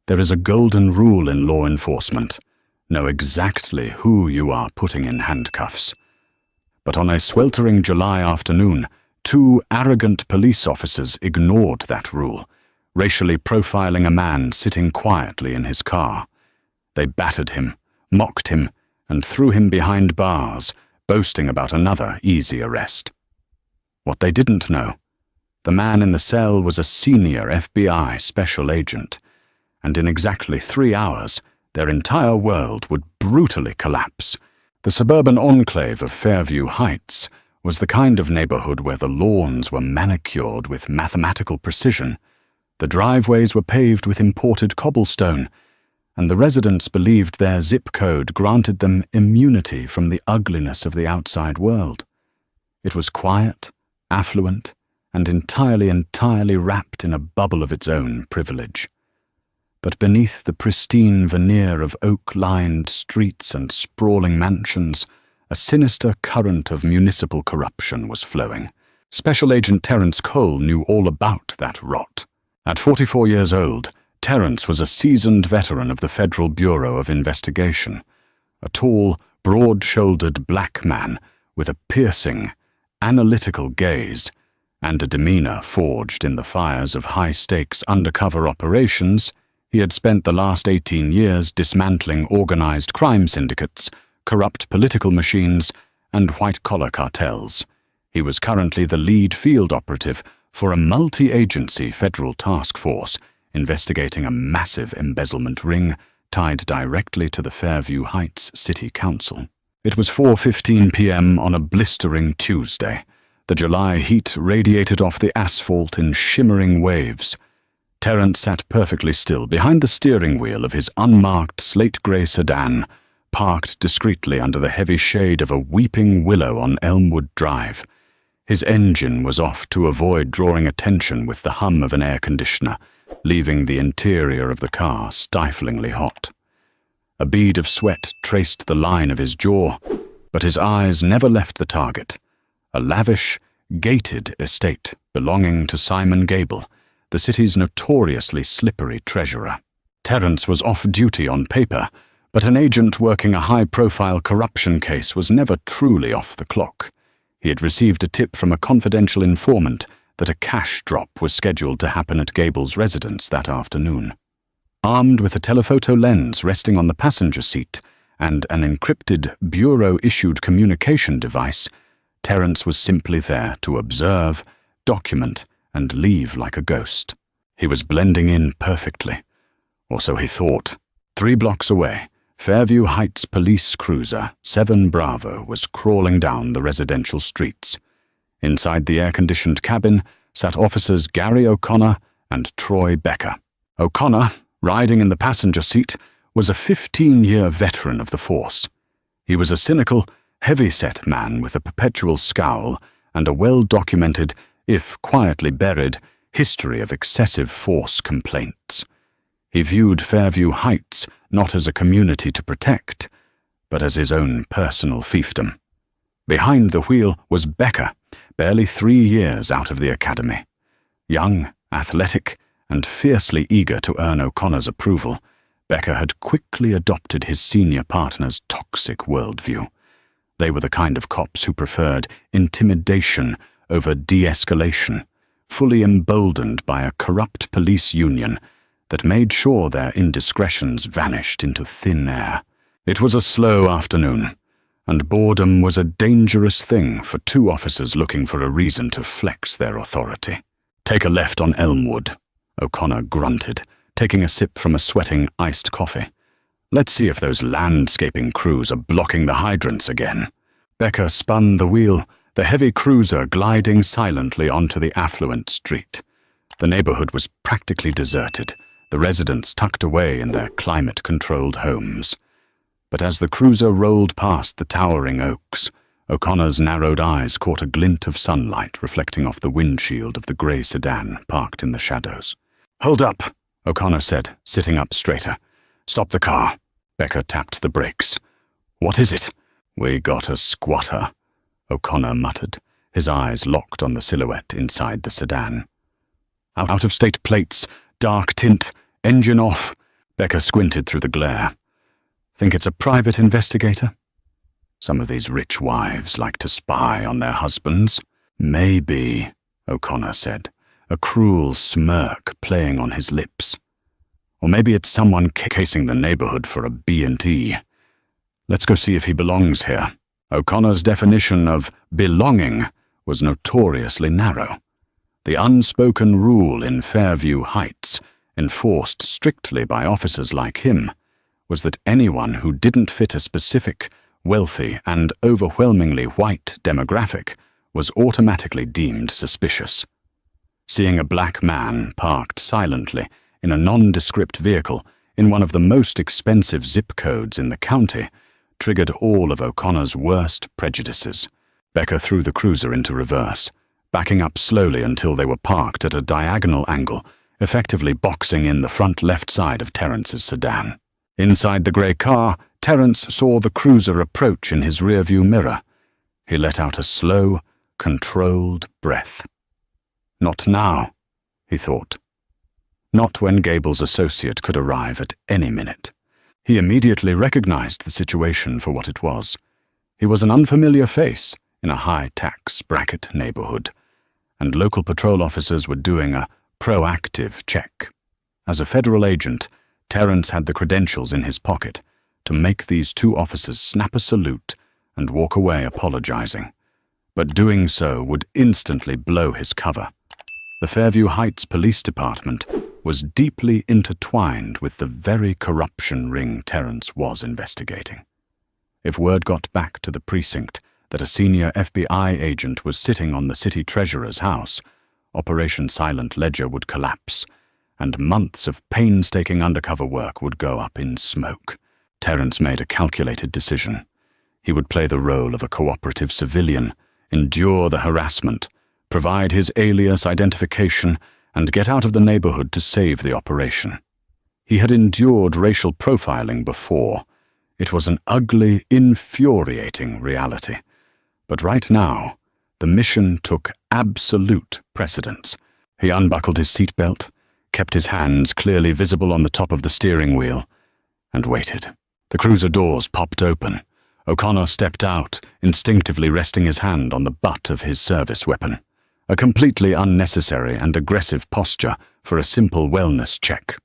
There is a golden rule in law enforcement. Know exactly who you are putting in handcuffs. But on a sweltering July afternoon, two arrogant police officers ignored that rule, racially profiling a man sitting quietly in his car. They battered him, mocked him, and threw him behind bars, boasting about another easy arrest. What they didn't know, the man in the cell was a senior FBI special agent, and in exactly 3 hours, their entire world would brutally collapse. The suburban enclave of Fairview Heights was the kind of neighborhood where the lawns were manicured with mathematical precision, the driveways were paved with imported cobblestone, and the residents believed their zip code granted them immunity from the ugliness of the outside world. It was quiet, affluent, and entirely wrapped in a bubble of its own privilege. But beneath the pristine veneer of oak-lined streets and sprawling mansions, a sinister current of municipal corruption was flowing. Special Agent Terence Cole knew all about that rot. At 44 years old, Terence was a seasoned veteran of the Federal Bureau of Investigation, a tall, broad-shouldered black man with a piercing, analytical gaze and a demeanor forged in the fires of high-stakes undercover operations. He had spent the last 18 years dismantling organized crime syndicates, corrupt political machines, and white-collar cartels. He was currently the lead field operative for a multi-agency federal task force investigating a massive embezzlement ring tied directly to the Fairview Heights City Council. It was 4:15 p.m. on a blistering Tuesday. The July heat radiated off the asphalt in shimmering waves. Terence sat perfectly still behind the steering wheel of his unmarked slate-grey sedan, parked discreetly under the heavy shade of a weeping willow on Elmwood Drive. His engine was off to avoid drawing attention with the hum of an air conditioner, leaving the interior of the car stiflingly hot. A bead of sweat traced the line of his jaw, but his eyes never left the target, a lavish, gated estate belonging to Simon Gable, the city's notoriously slippery treasurer. Terence was off-duty on paper, but an agent working a high-profile corruption case was never truly off the clock. He had received a tip from a confidential informant that a cash drop was scheduled to happen at Gable's residence that afternoon. Armed with a telephoto lens resting on the passenger seat and an encrypted bureau-issued communication device, Terence was simply there to observe, document, and leave like a ghost. He was blending in perfectly, or so he thought. 3 blocks away, Fairview Heights police cruiser 7 Bravo was crawling down the residential streets. Inside the air-conditioned cabin sat officers Gary O'Connor and Troy Becker. O'Connor, riding in the passenger seat, was a 15-year veteran of the force. He was a cynical, heavy-set man with a perpetual scowl and a well-documented, if quietly buried, history of excessive force complaints. He viewed Fairview Heights not as a community to protect, but as his own personal fiefdom. Behind the wheel was Becker, barely 3 years out of the academy. Young, athletic, and fiercely eager to earn O'Connor's approval, Becker had quickly adopted his senior partner's toxic worldview. They were the kind of cops who preferred intimidation over de-escalation, fully emboldened by a corrupt police union that made sure their indiscretions vanished into thin air. It was a slow afternoon, and boredom was a dangerous thing for 2 officers looking for a reason to flex their authority. "Take a left on Elmwood," O'Connor grunted, taking a sip from a sweating iced coffee. "Let's see if those landscaping crews are blocking the hydrants again." Becker spun the wheel, the heavy cruiser gliding silently onto the affluent street. The neighborhood was practically deserted, the residents tucked away in their climate-controlled homes. But as the cruiser rolled past the towering oaks, O'Connor's narrowed eyes caught a glint of sunlight reflecting off the windshield of the grey sedan parked in the shadows. "Hold up," O'Connor said, sitting up straighter. "Stop the car." Becker tapped the brakes. "What is it?" "We got a squatter," O'Connor muttered, his eyes locked on the silhouette inside the sedan. Out-of-state plates, dark tint, engine off, Becker squinted through the glare. Think it's a private investigator? Some of these rich wives like to spy on their husbands. Maybe, O'Connor said, a cruel smirk playing on his lips. Or maybe it's someone casing the neighborhood for a B&T. Let's go see if he belongs here. O'Connor's definition of belonging was notoriously narrow. The unspoken rule in Fairview Heights, enforced strictly by officers like him, was that anyone who didn't fit a specific, wealthy, and overwhelmingly white demographic was automatically deemed suspicious. Seeing a black man parked silently in a nondescript vehicle in one of the most expensive zip codes in the county triggered all of O'Connor's worst prejudices. Becker threw the cruiser into reverse, backing up slowly until they were parked at a diagonal angle, effectively boxing in the front left side of Terrence's sedan. Inside the grey car, Terrence saw the cruiser approach in his rearview mirror. He let out a slow, controlled breath. Not now, he thought. Not when Gable's associate could arrive at any minute. He immediately recognized the situation for what it was. He was an unfamiliar face in a high-tax bracket neighborhood, and local patrol officers were doing a proactive check. As a federal agent, Terrence had the credentials in his pocket to make these two officers snap a salute and walk away apologizing. But doing so would instantly blow his cover. The Fairview Heights Police Department was deeply intertwined with the very corruption ring Terrence was investigating. If word got back to the precinct that a senior FBI agent was sitting on the city treasurer's house, Operation Silent Ledger would collapse, and months of painstaking undercover work would go up in smoke. Terrence made a calculated decision. He would play the role of a cooperative civilian, endure the harassment, provide his alias identification, and get out of the neighborhood to save the operation. He had endured racial profiling before. It was an ugly, infuriating reality. But right now, the mission took absolute precedence. He unbuckled his seatbelt, kept his hands clearly visible on the top of the steering wheel, and waited. The cruiser doors popped open. O'Connor stepped out, instinctively resting his hand on the butt of his service weapon. A completely unnecessary and aggressive posture for a simple wellness check.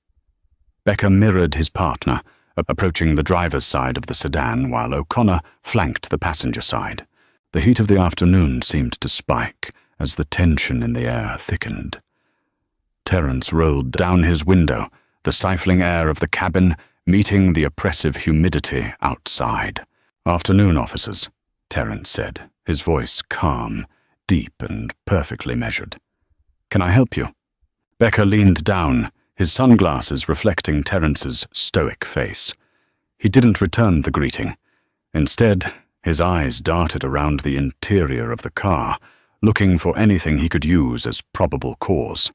Becker mirrored his partner, approaching the driver's side of the sedan while O'Connor flanked the passenger side. The heat of the afternoon seemed to spike as the tension in the air thickened. Terrence rolled down his window, the stifling air of the cabin meeting the oppressive humidity outside. "Afternoon, officers," Terrence said, his voice calm, deep and perfectly measured. "Can I help you?" Becker leaned down, his sunglasses reflecting Terrence's stoic face. He didn't return the greeting. Instead, his eyes darted around the interior of the car, looking for anything he could use as probable cause.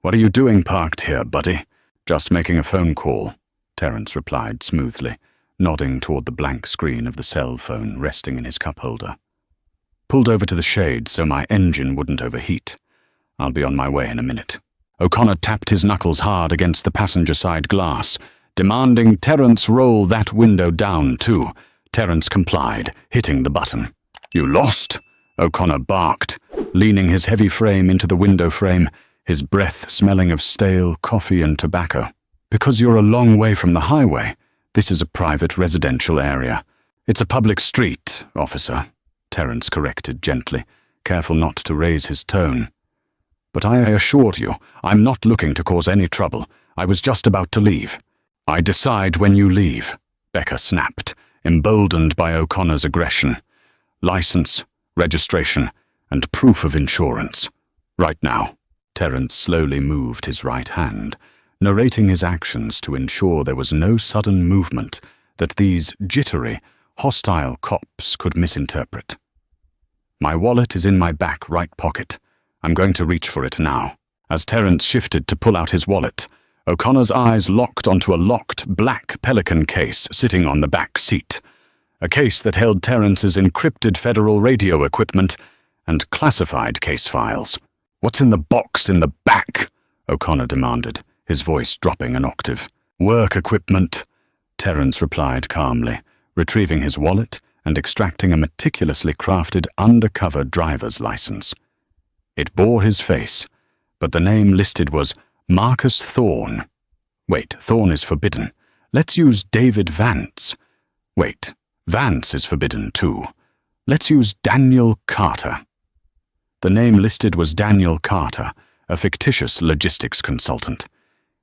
"What are you doing parked here, buddy?" "Just making a phone call," Terrence replied smoothly, nodding toward the blank screen of the cell phone resting in his cup holder. "Pulled over to the shade so my engine wouldn't overheat. I'll be on my way in a minute." O'Connor tapped his knuckles hard against the passenger side glass, demanding Terrence roll that window down too. Terrence complied, hitting the button. "You lost?" O'Connor barked, leaning his heavy frame into the window frame, his breath smelling of stale coffee and tobacco. "Because you're a long way from the highway. This is a private residential area." "It's a public street, officer," Terrence corrected gently, careful not to raise his tone. "But I assure you, I'm not looking to cause any trouble. I was just about to leave." "I decide when you leave," Becker snapped, emboldened by O'Connor's aggression. "License, registration, and proof of insurance. Right now." Terrence slowly moved his right hand, narrating his actions to ensure there was no sudden movement that these jittery, hostile cops could misinterpret. "My wallet is in my back right pocket. I'm going to reach for it now." As Terrence shifted to pull out his wallet, O'Connor's eyes locked onto a locked black Pelican case sitting on the back seat. A case that held Terrence's encrypted federal radio equipment and classified case files. "What's in the box in the back?" O'Connor demanded, his voice dropping an octave. "Work equipment," Terence replied calmly, retrieving his wallet and extracting a meticulously crafted undercover driver's license. It bore his face, but the name listed was Marcus Thorne. Wait, Thorne is forbidden. Let's use David Vance. Wait, Vance is forbidden too. Let's use Daniel Carter. The name listed was Daniel Carter, a fictitious logistics consultant.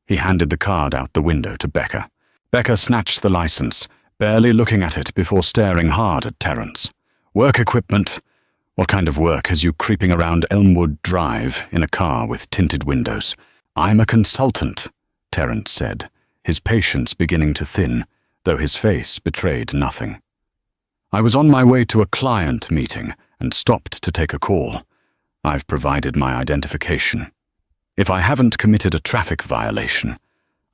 He handed the card out the window to Becca. Becca snatched the license, barely looking at it before staring hard at Terence. "Work equipment? What kind of work has you creeping around Elmwood Drive in a car with tinted windows?" "I'm a consultant," Terence said, his patience beginning to thin, though his face betrayed nothing. "I was on my way to a client meeting and stopped to take a call. I've provided my identification. If I haven't committed a traffic violation,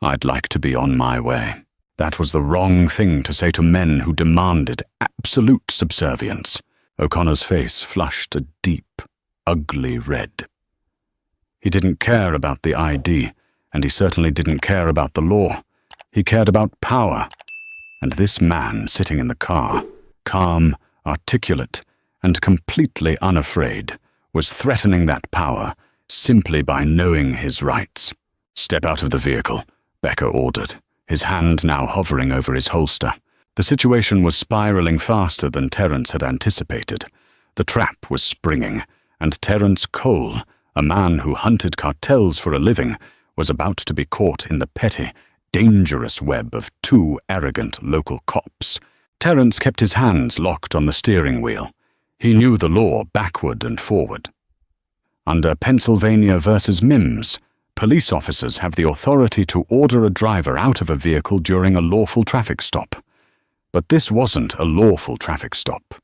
I'd like to be on my way." That was the wrong thing to say to men who demanded absolute subservience. O'Connor's face flushed a deep, ugly red. He didn't care about the ID, and he certainly didn't care about the law. He cared about power. And this man sitting in the car, calm, articulate, and completely unafraid, was threatening that power simply by knowing his rights. "Step out of the vehicle," Becca ordered, his hand now hovering over his holster. The situation was spiraling faster than Terence had anticipated. The trap was springing, and Terence Cole, a man who hunted cartels for a living, was about to be caught in the petty, dangerous web of two arrogant local cops. Terence kept his hands locked on the steering wheel. He knew the law backward and forward. Under Pennsylvania versus Mims, police officers have the authority to order a driver out of a vehicle during a lawful traffic stop. But this wasn't a lawful traffic stop.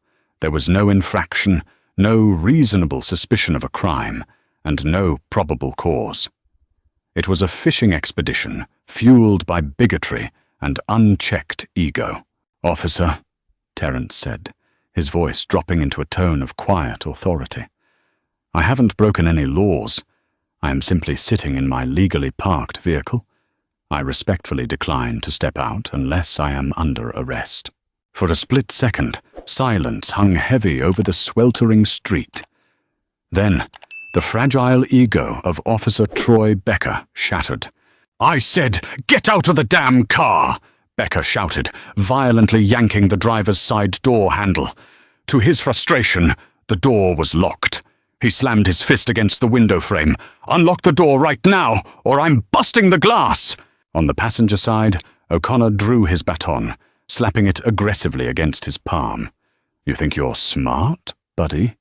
There was no infraction, no reasonable suspicion of a crime, and no probable cause. It was a fishing expedition fueled by bigotry and unchecked ego. "Officer," Terence said, his voice dropping into a tone of quiet authority, "I haven't broken any laws. I am simply sitting in my legally parked vehicle. I respectfully decline to step out unless I am under arrest." For a split second, silence hung heavy over the sweltering street. Then, the fragile ego of Officer Troy Becker shattered. "I said, get out of the damn car!" Becker shouted, violently yanking the driver's side door handle. To his frustration, the door was locked. He slammed his fist against the window frame. "Unlock the door right now, or I'm busting the glass!" On the passenger side, O'Connor drew his baton, slapping it aggressively against his palm. "You think you're smart, buddy?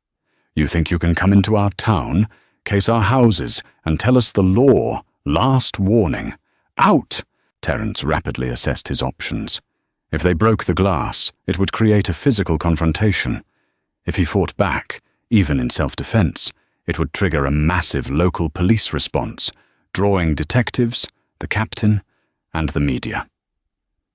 You think you can come into our town, case our houses, and tell us the law? Last warning. Out!" Terence rapidly assessed his options. If they broke the glass, it would create a physical confrontation. If he fought back, even in self-defense, it would trigger a massive local police response, drawing detectives, the captain, and the media.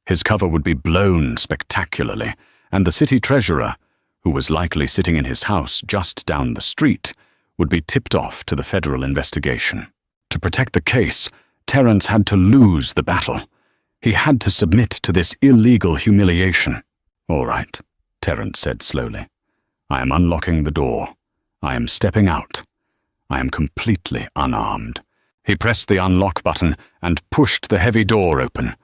His cover would be blown spectacularly, and the city treasurer, who was likely sitting in his house just down the street, would be tipped off to the federal investigation. To protect the case, Terence had to lose the battle. He had to submit to this illegal humiliation. "All right," Terence said slowly. "I am unlocking the door. I am stepping out. I am completely unarmed." He pressed the unlock button and pushed the heavy door open.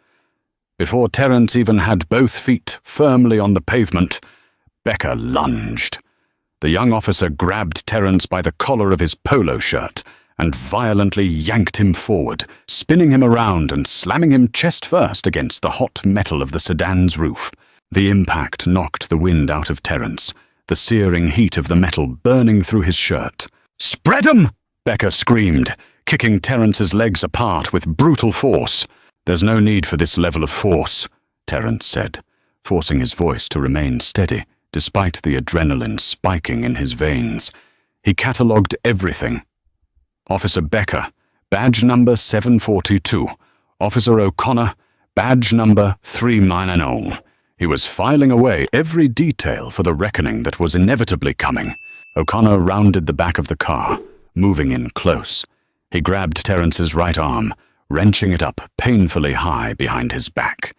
Before Terence even had both feet firmly on the pavement, Becker lunged. The young officer grabbed Terence by the collar of his polo shirt and violently yanked him forward, spinning him around and slamming him chest first against the hot metal of the sedan's roof. The impact knocked the wind out of Terence, the searing heat of the metal burning through his shirt. "Spread 'em!" Becker screamed, kicking Terence's legs apart with brutal force. "There's no need for this level of force," Terence said, forcing his voice to remain steady, despite the adrenaline spiking in his veins. He catalogued everything. "Officer Becker, badge number 742. Officer O'Connor, badge number 390. He was filing away every detail for the reckoning that was inevitably coming. O'Connor rounded the back of the car, moving in close. He grabbed Terence's right arm, wrenching it up painfully high behind his back.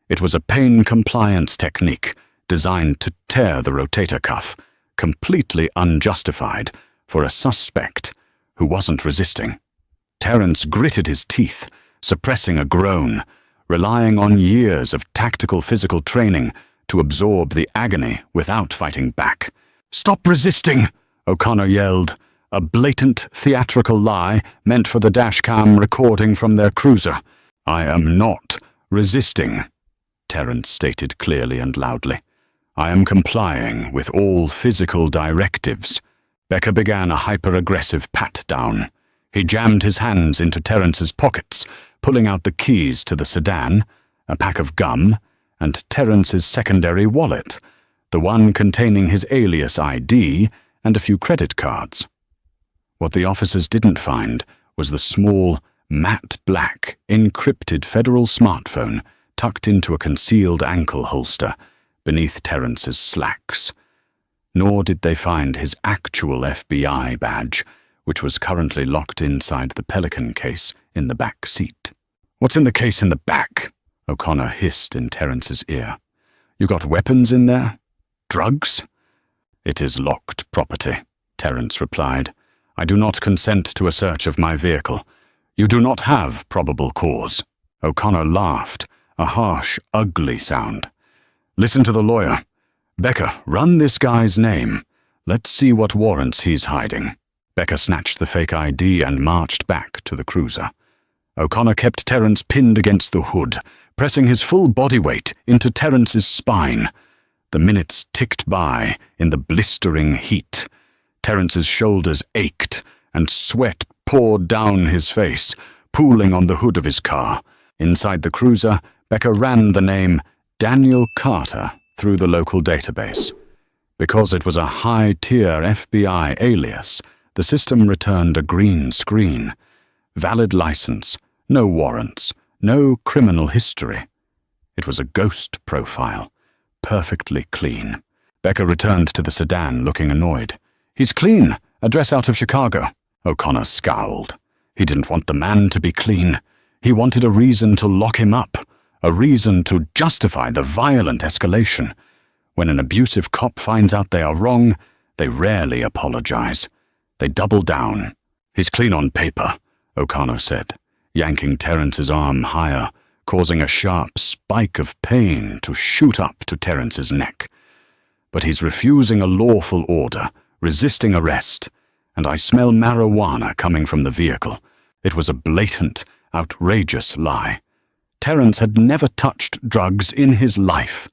It was a pain compliance technique designed to tear the rotator cuff, completely unjustified for a suspect who wasn't resisting. Terence gritted his teeth, suppressing a groan, relying on years of tactical physical training to absorb the agony without fighting back. "Stop resisting!" O'Connor yelled, a blatant theatrical lie meant for the dashcam recording from their cruiser. "I am not resisting," Terence stated clearly and loudly. "I am complying with all physical directives." Becker began a hyper-aggressive pat-down. He jammed his hands into Terence's pockets, pulling out the keys to the sedan, a pack of gum, and Terence's secondary wallet, the one containing his alias ID and a few credit cards. What the officers didn't find was the small, matte black, encrypted federal smartphone tucked into a concealed ankle holster beneath Terence's slacks. Nor did they find his actual FBI badge, which was currently locked inside the Pelican case in the back seat. "What's in the case in the back?" O'Connor hissed in Terence's ear. "You got weapons in there? Drugs?" "It is locked property," Terence replied. "I do not consent to a search of my vehicle. You do not have probable cause." O'Connor laughed, a harsh, ugly sound. "Listen to the lawyer. Becker, run this guy's name. Let's see what warrants he's hiding." Becker snatched the fake ID and marched back to the cruiser. O'Connor kept Terence pinned against the hood, pressing his full body weight into Terence's spine. The minutes ticked by in the blistering heat. Terence's shoulders ached, and sweat poured down his face, pooling on the hood of his car. Inside the cruiser, Becker ran the name Daniel Carter through the local database. Because it was a high-tier FBI alias, the system returned a green screen. Valid license, no warrants, no criminal history. It was a ghost profile, perfectly clean. Becker returned to the sedan, looking annoyed. "He's clean. Address out of Chicago." O'Connor scowled. He didn't want the man to be clean. He wanted a reason to lock him up, a reason to justify the violent escalation. When an abusive cop finds out they are wrong, they rarely apologize. They double down. "He's clean on paper," O'Connor said, yanking Terence's arm higher, causing a sharp spike of pain to shoot up to Terence's neck. "But he's refusing a lawful order, resisting arrest, and I smell marijuana coming from the vehicle." It was a blatant, outrageous lie. Terence had never touched drugs in his life.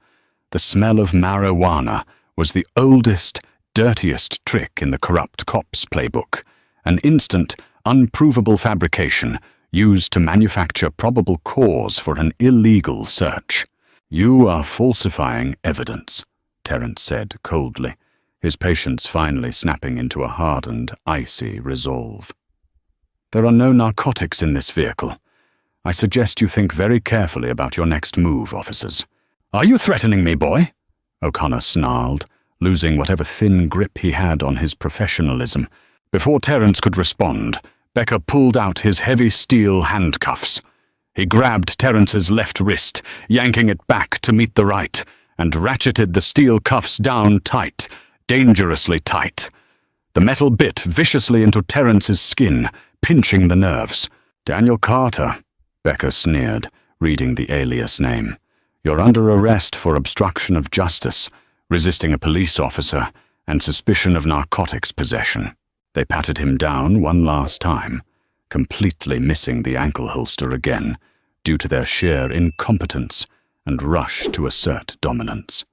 The smell of marijuana was the oldest, dirtiest trick in the corrupt cops' playbook, an instant, unprovable fabrication used to manufacture probable cause for an illegal search. "You are falsifying evidence," Terence said coldly, his patience finally snapping into a hardened, icy resolve. "There are no narcotics in this vehicle. I suggest you think very carefully about your next move, officers." "Are you threatening me, boy?" O'Connor snarled, losing whatever thin grip he had on his professionalism. Before Terence could respond, Becker pulled out his heavy steel handcuffs. He grabbed Terence's left wrist, yanking it back to meet the right, and ratcheted the steel cuffs down tight, dangerously tight. The metal bit viciously into Terence's skin, pinching the nerves. "Daniel Carter," Becker sneered, reading the alias name. "You're under arrest for obstruction of justice, resisting a police officer, and suspicion of narcotics possession." They patted him down one last time, completely missing the ankle holster again, due to their sheer incompetence and rush to assert dominance.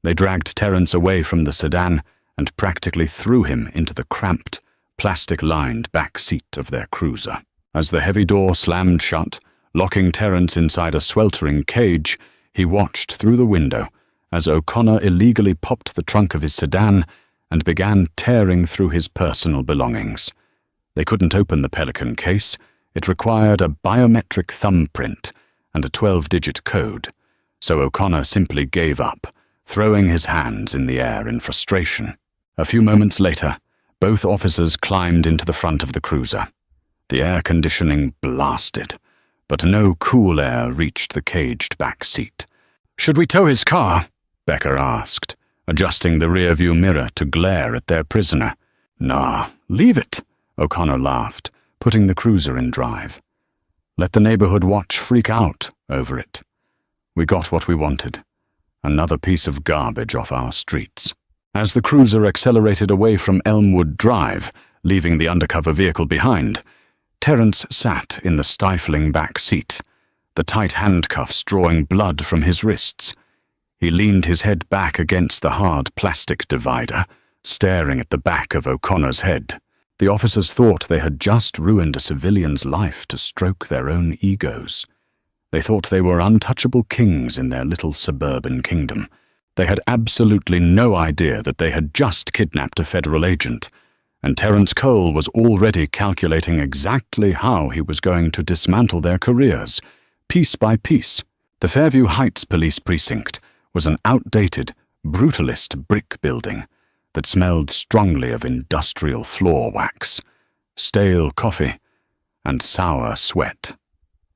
They dragged Terence away from the sedan and practically threw him into the cramped, plastic-lined back seat of their cruiser. As the heavy door slammed shut, locking Terence inside a sweltering cage, he watched through the window as O'Connor illegally popped the trunk of his sedan and began tearing through his personal belongings. They couldn't open the Pelican case. It required a biometric thumbprint and a 12-digit code, so O'Connor simply gave up, throwing his hands in the air in frustration. A few moments later, both officers climbed into the front of the cruiser. The air conditioning blasted, but no cool air reached the caged back seat. "Should we tow his car?" Becker asked, adjusting the rearview mirror to glare at their prisoner. "Nah, leave it," O'Connor laughed, putting the cruiser in drive. "Let the neighborhood watch freak out over it. We got what we wanted. Another piece of garbage off our streets." As the cruiser accelerated away from Elmwood Drive, leaving the undercover vehicle behind, Terence sat in the stifling back seat, the tight handcuffs drawing blood from his wrists. He leaned his head back against the hard plastic divider, staring at the back of O'Connor's head. The officers thought they had just ruined a civilian's life to stroke their own egos. They thought they were untouchable kings in their little suburban kingdom. They had absolutely no idea that they had just kidnapped a federal agent, and Terence Cole was already calculating exactly how he was going to dismantle their careers, piece by piece. The Fairview Heights Police Precinct was an outdated, brutalist brick building that smelled strongly of industrial floor wax, stale coffee, and sour sweat.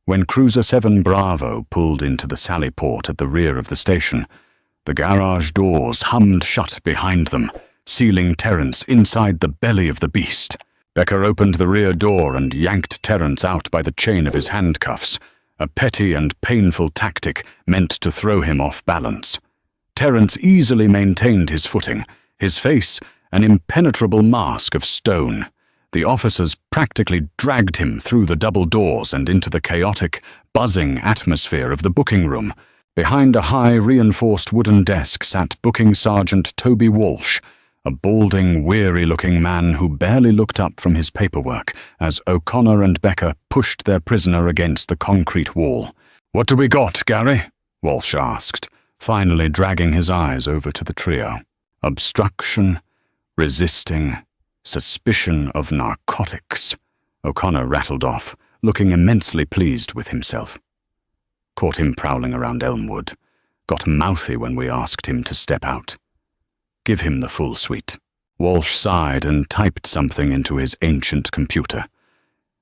When Cruiser 7 Bravo pulled into the sally port at the rear of the station, the garage doors hummed shut behind them, sealing Terence inside the belly of the beast. Becker opened the rear door and yanked Terence out by the chain of his handcuffs, a petty and painful tactic meant to throw him off balance. Terence easily maintained his footing, his face an impenetrable mask of stone. The officers practically dragged him through the double doors and into the chaotic, buzzing atmosphere of the booking room. Behind a high, reinforced wooden desk sat Booking Sergeant Toby Walsh, a balding, weary-looking man who barely looked up from his paperwork as O'Connor and Becker pushed their prisoner against the concrete wall. "What do we got, Gary?" Walsh asked, finally dragging his eyes over to the trio. "Obstruction, resisting, suspicion of narcotics," O'Connor rattled off, looking immensely pleased with himself. "Caught him prowling around Elmwood. Got mouthy when we asked him to step out. Give him the full suite." Walsh sighed and typed something into his ancient computer.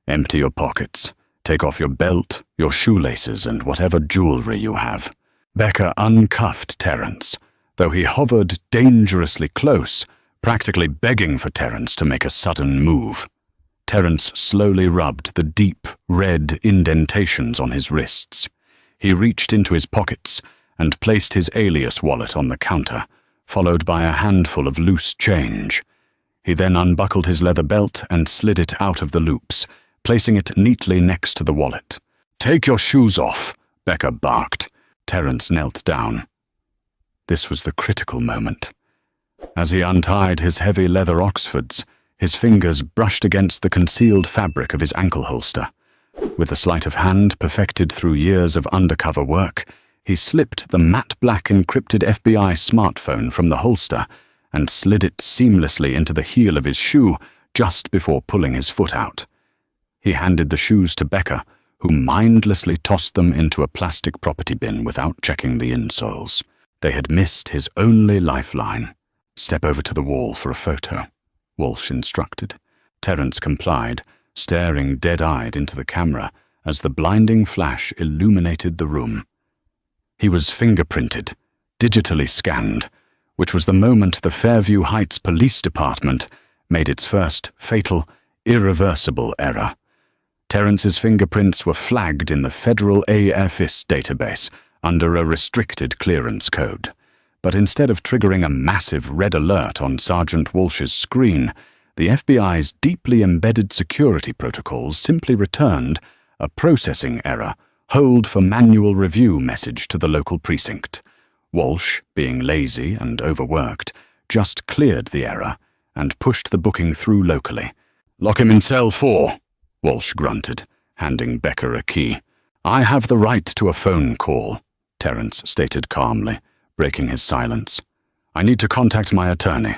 "Empty your pockets. Take off your belt, your shoelaces, and whatever jewelry you have." Becker uncuffed Terence, though he hovered dangerously close, practically begging for Terence to make a sudden move. Terence slowly rubbed the deep, red indentations on his wrists. He reached into his pockets and placed his alias wallet on the counter, followed by a handful of loose change. He then unbuckled his leather belt and slid it out of the loops, placing it neatly next to the wallet. "Take your shoes off," Becker barked. Terence knelt down. This was the critical moment. As he untied his heavy leather Oxfords, his fingers brushed against the concealed fabric of his ankle holster. With the sleight of hand perfected through years of undercover work, he slipped the matte black encrypted FBI smartphone from the holster and slid it seamlessly into the heel of his shoe just before pulling his foot out. He handed the shoes to Becker, who mindlessly tossed them into a plastic property bin without checking the insoles. They had missed his only lifeline. "Step over to the wall for a photo," Walsh instructed. Terence complied, staring dead-eyed into the camera as the blinding flash illuminated the room. He was fingerprinted, digitally scanned, which was the moment the Fairview Heights Police Department made its first fatal, irreversible error. Terence's fingerprints were flagged in the federal AFIS database under a restricted clearance code. But instead of triggering a massive red alert on Sergeant Walsh's screen, the FBI's deeply embedded security protocols simply returned a processing error, hold for manual review message to the local precinct. Walsh, being lazy and overworked, just cleared the error and pushed the booking through locally. "Lock him in cell 4, Walsh grunted, handing Becker a key. "I have the right to a phone call," Terence stated calmly, breaking his silence. "I need to contact my attorney."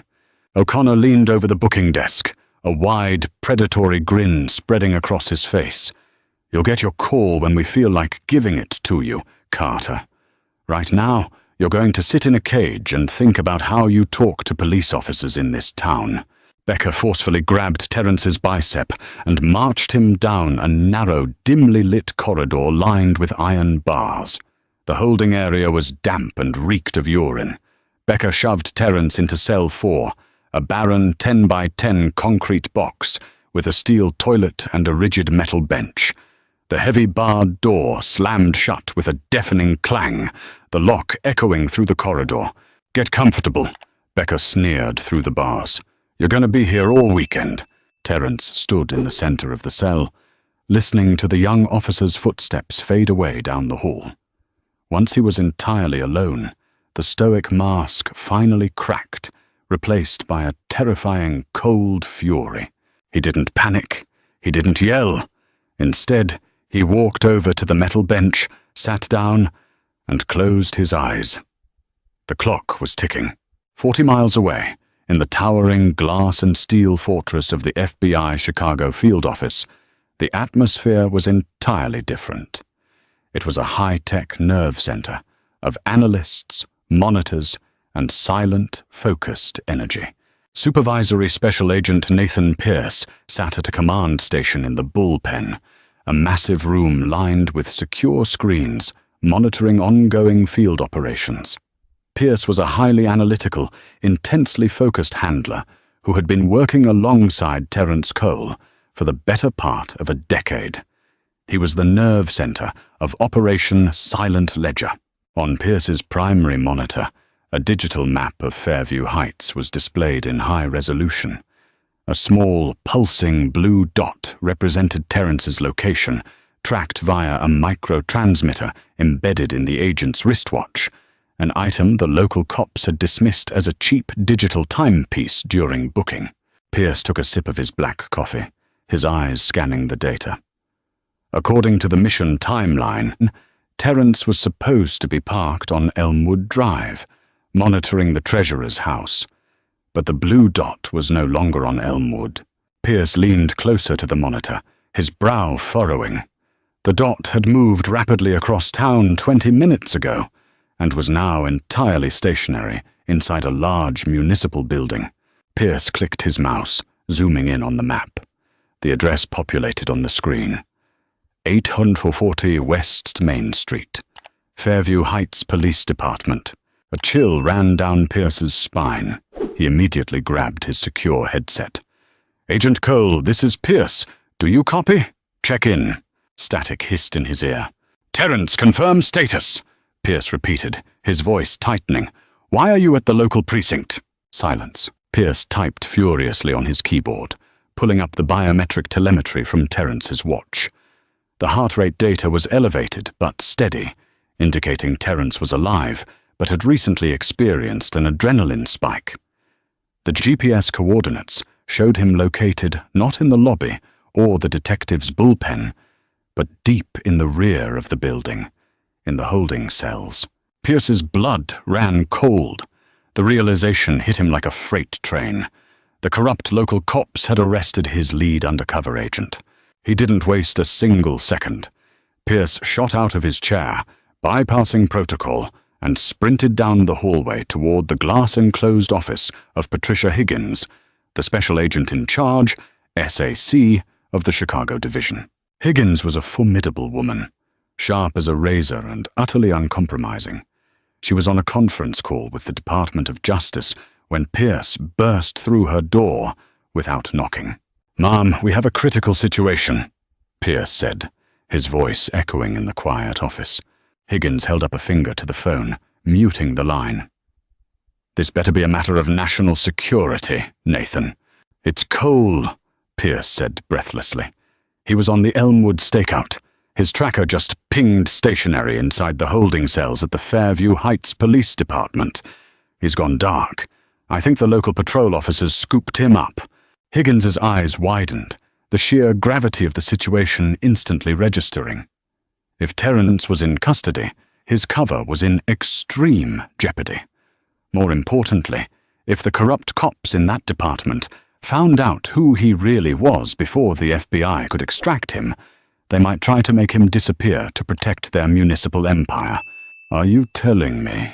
O'Connor leaned over the booking desk, a wide, predatory grin spreading across his face. "You'll get your call when we feel like giving it to you, Carter. Right now, you're going to sit in a cage and think about how you talk to police officers in this town." Becker forcefully grabbed Terence's bicep and marched him down a narrow, dimly lit corridor lined with iron bars. The holding area was damp and reeked of urine. Becker shoved Terence into cell 4, a barren 10 by 10 concrete box with a steel toilet and a rigid metal bench. The heavy barred door slammed shut with a deafening clang, the lock echoing through the corridor. "Get comfortable," Becker sneered through the bars. "You're going to be here all weekend." Terence stood in the center of the cell, listening to the young officer's footsteps fade away down the hall. Once he was entirely alone, the stoic mask finally cracked, replaced by a terrifying cold fury. He didn't panic. He didn't yell. Instead, he walked over to the metal bench, sat down, and closed his eyes. The clock was ticking. 40 miles away, in the towering glass and steel fortress of the FBI Chicago field office, the atmosphere was entirely different. It was a high-tech nerve center of analysts, monitors, and silent, focused energy. Supervisory Special Agent Nathan Pierce sat at a command station in the bullpen, a massive room lined with secure screens monitoring ongoing field operations. Pierce was a highly analytical, intensely focused handler who had been working alongside Terence Cole for the better part of a decade. He was the nerve center of Operation Silent Ledger. On Pierce's primary monitor, a digital map of Fairview Heights was displayed in high resolution. A small, pulsing blue dot represented Terence's location, tracked via a microtransmitter embedded in the agent's wristwatch, an item the local cops had dismissed as a cheap digital timepiece during booking. Pierce took a sip of his black coffee, his eyes scanning the data. According to the mission timeline, Terence was supposed to be parked on Elmwood Drive, monitoring the treasurer's house. But the blue dot was no longer on Elmwood. Pierce leaned closer to the monitor, his brow furrowing. The dot had moved rapidly across town 20 minutes ago, and was now entirely stationary inside a large municipal building. Pierce clicked his mouse, zooming in on the map. The address populated on the screen. 840 West Main Street, Fairview Heights Police Department. A chill ran down Pierce's spine. He immediately grabbed his secure headset. "Agent Cole, this is Pierce. Do you copy? Check in." Static hissed in his ear. "Terence, confirm status," Pierce repeated, his voice tightening. "Why are you at the local precinct?" Silence. Pierce typed furiously on his keyboard, pulling up the biometric telemetry from Terence's watch. The heart rate data was elevated but steady, indicating Terence was alive, but had recently experienced an adrenaline spike. The GPS coordinates showed him located not in the lobby or the detective's bullpen, but deep in the rear of the building, in the holding cells. Pierce's blood ran cold. The realization hit him like a freight train. The corrupt local cops had arrested his lead undercover agent. He didn't waste a single second. Pierce shot out of his chair, bypassing protocol, and sprinted down the hallway toward the glass-enclosed office of Patricia Higgins, the special agent in charge, SAC, of the Chicago Division. Higgins was a formidable woman, sharp as a razor and utterly uncompromising. She was on a conference call with the Department of Justice when Pierce burst through her door without knocking. "Ma'am, we have a critical situation," Pierce said, his voice echoing in the quiet office. Higgins held up a finger to the phone, muting the line. "This better be a matter of national security, Nathan." "It's Cole," Pierce said breathlessly. He was on the Elmwood stakeout. His tracker just pinged stationary inside the holding cells at the Fairview Heights Police Department. "He's gone dark. I think the local patrol officers scooped him up." Higgins's eyes widened, the sheer gravity of the situation instantly registering. If Terence was in custody, his cover was in extreme jeopardy. More importantly, if the corrupt cops in that department found out who he really was before the FBI could extract him, they might try to make him disappear to protect their municipal empire. "Are you telling me?"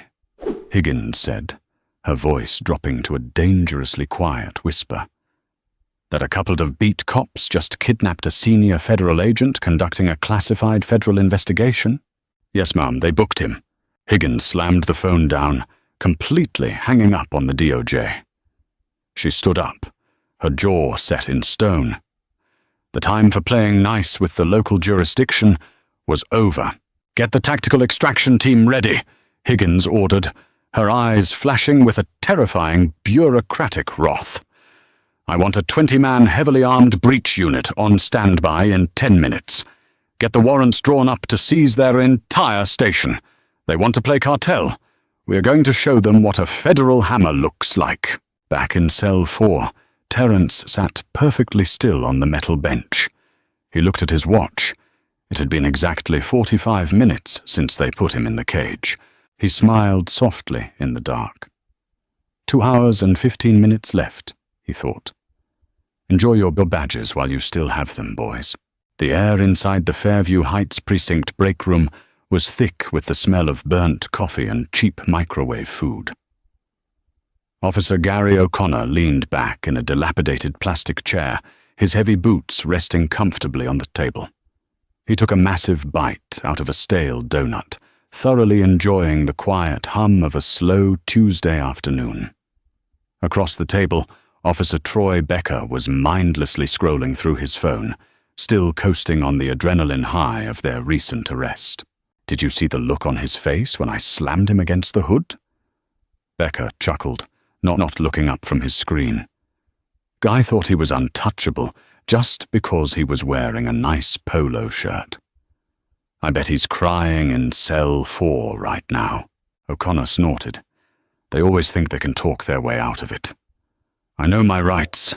Higgins said, her voice dropping to a dangerously quiet whisper. That a couple of beat cops just kidnapped a senior federal agent conducting a classified federal investigation? Yes, ma'am, they booked him. Higgins slammed the phone down, completely hanging up on the DOJ. She stood up, her jaw set in stone. The time for playing nice with the local jurisdiction was over. "Get the tactical extraction team ready," Higgins ordered, her eyes flashing with a terrifying bureaucratic wrath. "I want a 20-man heavily armed breach unit on standby in 10 minutes. Get the warrants drawn up to seize their entire station. They want to play cartel. We are going to show them what a federal hammer looks like." Back in cell 4, Terence sat perfectly still on the metal bench. He looked at his watch. It had been exactly 45 minutes since they put him in the cage. He smiled softly in the dark. 2 hours and 15 minutes left, he thought. Enjoy your badges while you still have them, boys. The air inside the Fairview Heights precinct break room was thick with the smell of burnt coffee and cheap microwave food. Officer Gary O'Connor leaned back in a dilapidated plastic chair, his heavy boots resting comfortably on the table. He took a massive bite out of a stale donut, thoroughly enjoying the quiet hum of a slow Tuesday afternoon. Across the table, Officer Troy Becker was mindlessly scrolling through his phone, still coasting on the adrenaline high of their recent arrest. "Did you see the look on his face when I slammed him against the hood?" Becker chuckled, not looking up from his screen. Guy thought he was untouchable just because he was wearing a nice polo shirt. "I bet he's crying in cell 4 right now," O'Connor snorted. "They always think they can talk their way out of it. I know my rights."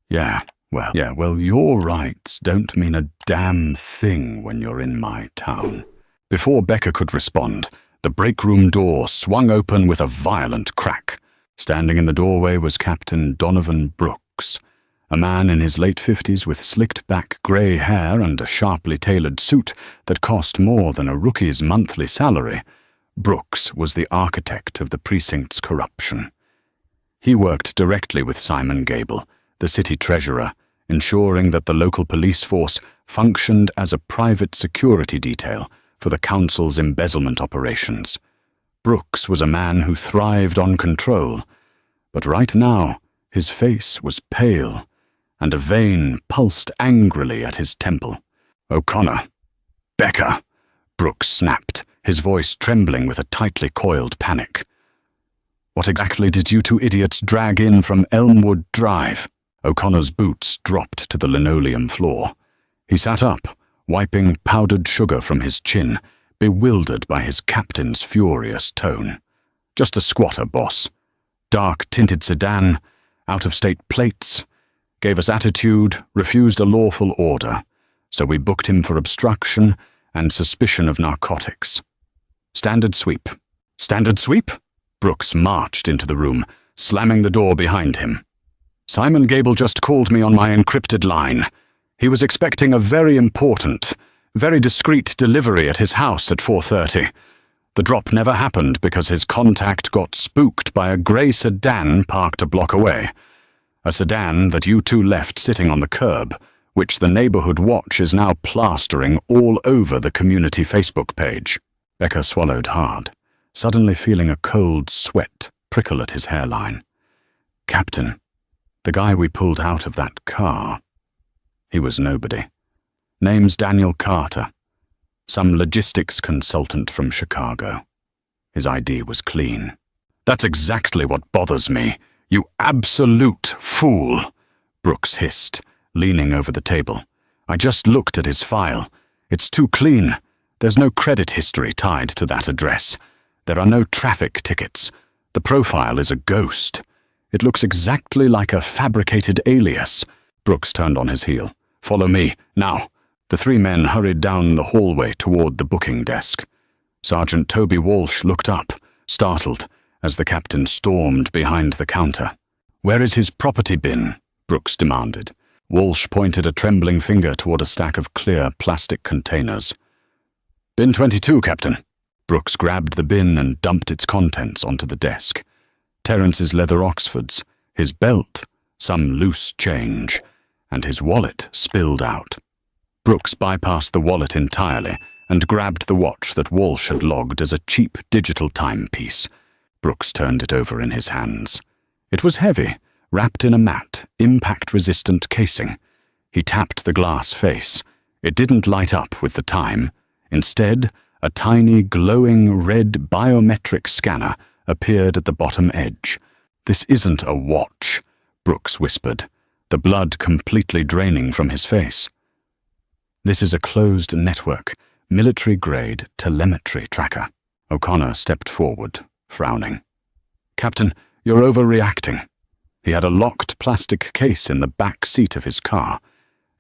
Yeah, well, your rights don't mean a damn thing when you're in my town." Before Becker could respond, the break room door swung open with a violent crack. Standing in the doorway was Captain Donovan Brooks, a man in his late 50s with slicked-back grey hair and a sharply tailored suit that cost more than a rookie's monthly salary. Brooks was the architect of the precinct's corruption. He worked directly with Simon Gable, the city treasurer, ensuring that the local police force functioned as a private security detail for the council's embezzlement operations. Brooks was a man who thrived on control, but right now his face was pale, and a vein pulsed angrily at his temple. "O'Connor." "Becker," Brooks snapped, his voice trembling with a tightly coiled panic. "What exactly did you two idiots drag in from Elmwood Drive?" O'Connor's boots dropped to the linoleum floor. He sat up, wiping powdered sugar from his chin, bewildered by his captain's furious tone. "Just a squatter, boss. Dark-tinted sedan, out-of-state plates. Gave us attitude, refused a lawful order, so we booked him for obstruction and suspicion of narcotics. Standard sweep." "Standard sweep?" Brooks marched into the room, slamming the door behind him. "Simon Gable just called me on my encrypted line. He was expecting a very important, very discreet delivery at his house at 4:30. The drop never happened because his contact got spooked by a grey sedan parked a block away. A sedan that you two left sitting on the curb, which the neighborhood watch is now plastering all over the community Facebook page." Becker swallowed hard, suddenly feeling a cold sweat prickle at his hairline. "Captain, the guy we pulled out of that car, he was nobody. Name's Daniel Carter, some logistics consultant from Chicago. His ID was clean." "That's exactly what bothers me, you absolute fool," Brooks hissed, leaning over the table. "I just looked at his file. It's too clean. There's no credit history tied to that address. There are no traffic tickets. The profile is a ghost. It looks exactly like a fabricated alias." Brooks turned on his heel. "Follow me, now." The 3 men hurried down the hallway toward the booking desk. Sergeant Toby Walsh looked up, startled, as the captain stormed behind the counter. "Where is his property bin?" Brooks demanded. Walsh pointed a trembling finger toward a stack of clear plastic containers. "Bin 22, Captain." Brooks grabbed the bin and dumped its contents onto the desk. Terence's leather Oxfords, his belt, some loose change, and his wallet spilled out. Brooks bypassed the wallet entirely and grabbed the watch that Walsh had logged as a cheap digital timepiece. Brooks turned it over in his hands. It was heavy, wrapped in a matte, impact-resistant casing. He tapped the glass face. It didn't light up with the time. Instead, a tiny, glowing red biometric scanner appeared at the bottom edge. "This isn't a watch," Brooks whispered, the blood completely draining from his face. "This is a closed network, military-grade telemetry tracker." O'Connor stepped forward, frowning. "Captain, you're overreacting." He had a locked plastic case in the back seat of his car.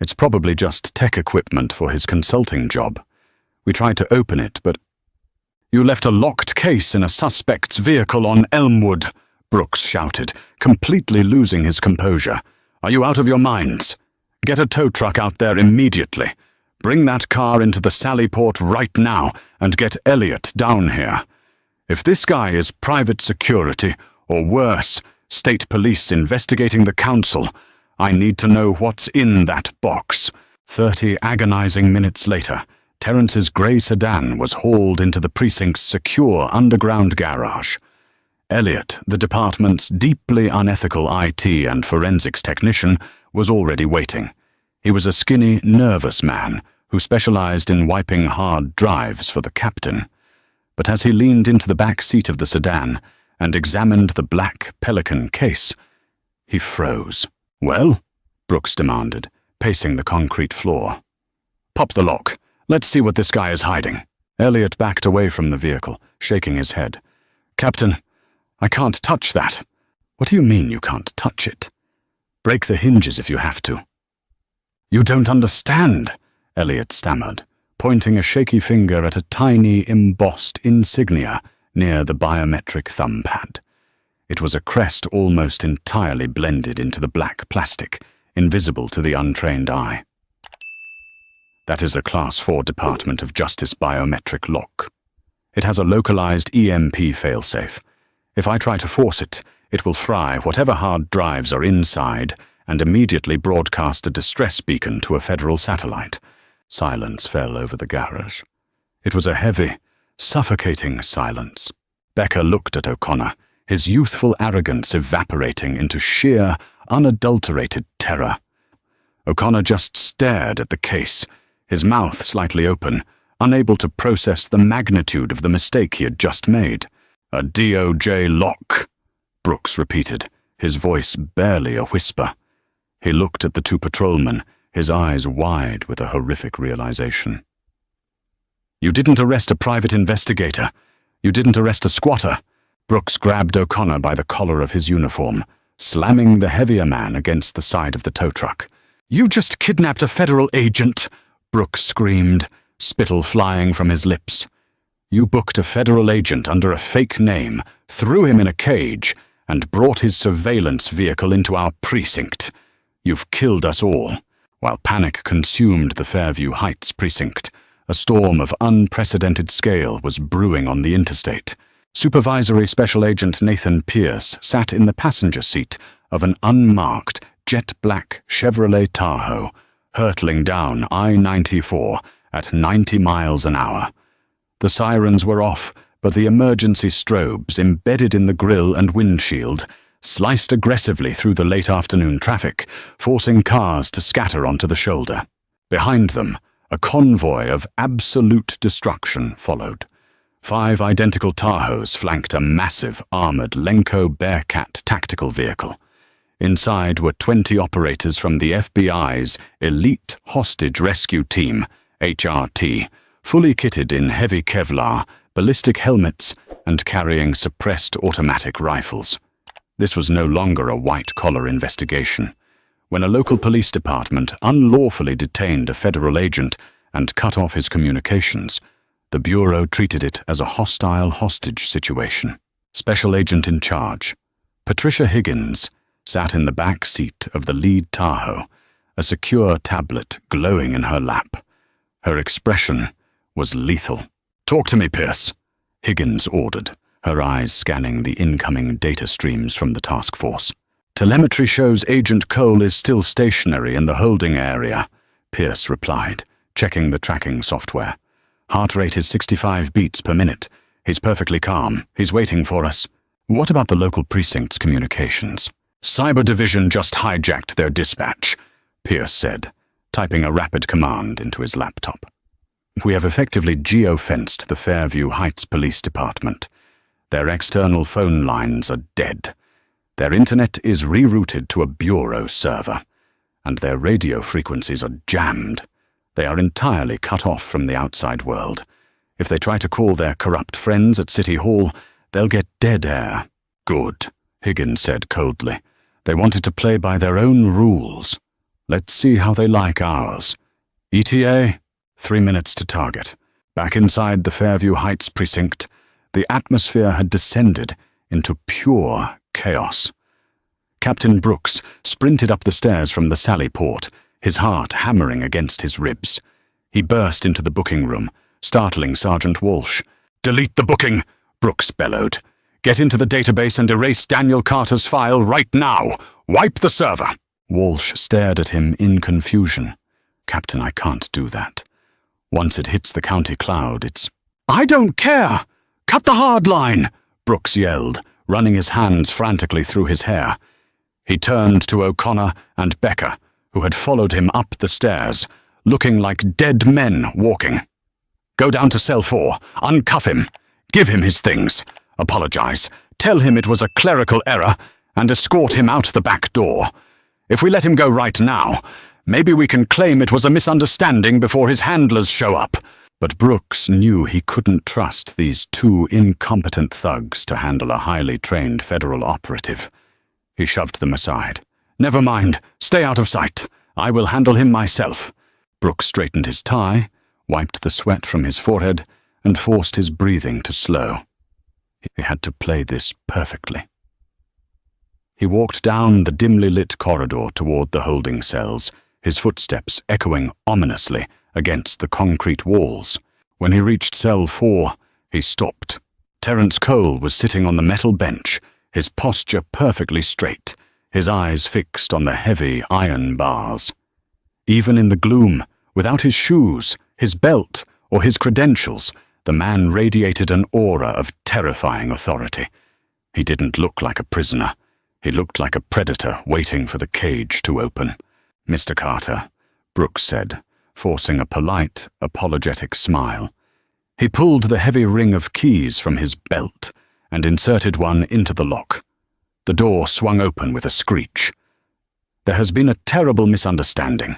"It's probably just tech equipment for his consulting job. We tried to open it, but—" "You left a locked case in a suspect's vehicle on Elmwood," Brooks shouted, completely losing his composure. "Are you out of your minds? Get a tow truck out there immediately. Bring that car into the Sallyport right now and get Elliot down here. If this guy is private security, or worse, state police investigating the council, I need to know what's in that box." 30 agonizing minutes later, Terrence's grey sedan was hauled into the precinct's secure underground garage. Elliot, the department's deeply unethical IT and forensics technician, was already waiting. He was a skinny, nervous man who specialized in wiping hard drives for the captain. But as he leaned into the back seat of the sedan and examined the black Pelican case, he froze. "Well?" Brooks demanded, pacing the concrete floor. "Pop the lock. Let's see what this guy is hiding." Elliot backed away from the vehicle, shaking his head. "Captain, I can't touch that." "What do you mean you can't touch it?" "Break the hinges if you have to." "You don't understand," Elliot stammered, pointing a shaky finger at a tiny, embossed insignia near the biometric thumb pad. It was a crest almost entirely blended into the black plastic, invisible to the untrained eye. "That is a Class 4 Department of Justice biometric lock. It has a localized EMP failsafe. If I try to force it, it will fry whatever hard drives are inside and immediately broadcast a distress beacon to a federal satellite." Silence fell over the garage. It was a heavy, suffocating silence. Becker looked at O'Connor, his youthful arrogance evaporating into sheer, unadulterated terror. O'Connor just stared at the case, his mouth slightly open, unable to process the magnitude of the mistake he had just made. "A DOJ lock," Brooks repeated, his voice barely a whisper. He looked at the two patrolmen, his eyes wide with a horrific realization. "You didn't arrest a private investigator. You didn't arrest a squatter." Brooks grabbed O'Connor by the collar of his uniform, slamming the heavier man against the side of the tow truck. "You just kidnapped a federal agent," Brooks screamed, spittle flying from his lips. "You booked a federal agent under a fake name, threw him in a cage, and brought his surveillance vehicle into our precinct. You've killed us all." While panic consumed the Fairview Heights precinct, a storm of unprecedented scale was brewing on the interstate. Supervisory Special Agent Nathan Pierce sat in the passenger seat of an unmarked, jet-black Chevrolet Tahoe, hurtling down I-94 at 90 miles an hour. The sirens were off, but the emergency strobes embedded in the grille and windshield sliced aggressively through the late afternoon traffic, forcing cars to scatter onto the shoulder. Behind them, a convoy of absolute destruction followed. 5 identical Tahoes flanked a massive, armored Lenco Bearcat tactical vehicle. Inside were 20 operators from the FBI's Elite Hostage Rescue Team, HRT, fully kitted in heavy Kevlar, ballistic helmets, and carrying suppressed automatic rifles. This was no longer a white-collar investigation. When a local police department unlawfully detained a federal agent and cut off his communications, the Bureau treated it as a hostile hostage situation. Special Agent in charge, Patricia Higgins, sat in the back seat of the lead Tahoe, a secure tablet glowing in her lap. Her expression was lethal. "Talk to me, Pierce," Higgins ordered, her eyes scanning the incoming data streams from the task force. Telemetry shows Agent Cole is still stationary in the holding area, Pierce replied, checking the tracking software. Heart rate is 65 beats per minute. He's perfectly calm. He's waiting for us. What about the local precinct's communications? Cyber Division just hijacked their dispatch, Pierce said, typing a rapid command into his laptop. We have effectively geo-fenced the Fairview Heights Police Department. Their external phone lines are dead. Their internet is rerouted to a bureau server, and their radio frequencies are jammed. They are entirely cut off from the outside world. If they try to call their corrupt friends at City Hall, they'll get dead air. Good, Higgins said coldly. They wanted to play by their own rules. Let's see how they like ours. ETA, 3 minutes to target. Back inside the Fairview Heights precinct, the atmosphere had descended into pure chaos. Captain Brooks sprinted up the stairs from the sally port, his heart hammering against his ribs. He burst into the booking room, startling Sergeant Walsh. "Delete the booking," Brooks bellowed. "Get into the database and erase Daniel Carter's file right now. Wipe the server." Walsh stared at him in confusion. "Captain, I can't do that. Once it hits the county cloud, it's—" "I don't care! Cut the hard line!" Brooks yelled, running his hands frantically through his hair. He turned to O'Connor and Becker, who had followed him up the stairs, looking like dead men walking. "Go down to cell 4, uncuff him, give him his things, apologize, tell him it was a clerical error, and escort him out the back door. If we let him go right now, maybe we can claim it was a misunderstanding before his handlers show up." But Brooks knew he couldn't trust these two incompetent thugs to handle a highly trained federal operative. He shoved them aside. "Never mind, stay out of sight. I will handle him myself." Brooks straightened his tie, wiped the sweat from his forehead, and forced his breathing to slow. He had to play this perfectly. He walked down the dimly lit corridor toward the holding cells, his footsteps echoing ominously against the concrete walls. When he reached cell 4, he stopped. Terence Cole was sitting on the metal bench, his posture perfectly straight, his eyes fixed on the heavy iron bars. Even in the gloom, without his shoes, his belt, or his credentials, the man radiated an aura of terrifying authority. He didn't look like a prisoner. He looked like a predator waiting for the cage to open. "Mr. Carter," Brooks said, forcing a polite, apologetic smile. He pulled the heavy ring of keys from his belt and inserted one into the lock. The door swung open with a screech. "There has been a terrible misunderstanding.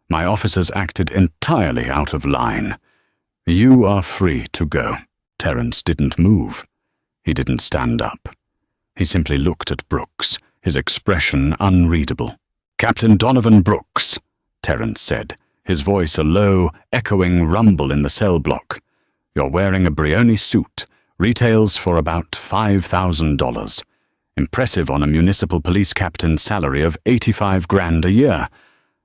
My officers acted entirely out of line. You are free to go." Terence didn't move. He didn't stand up. He simply looked at Brooks, his expression unreadable. "Captain Donovan Brooks," Terence said, his voice a low, echoing rumble in the cell block. "You're wearing a Brioni suit. Retails for about $5,000. Impressive on a municipal police captain's salary of $85 grand a year.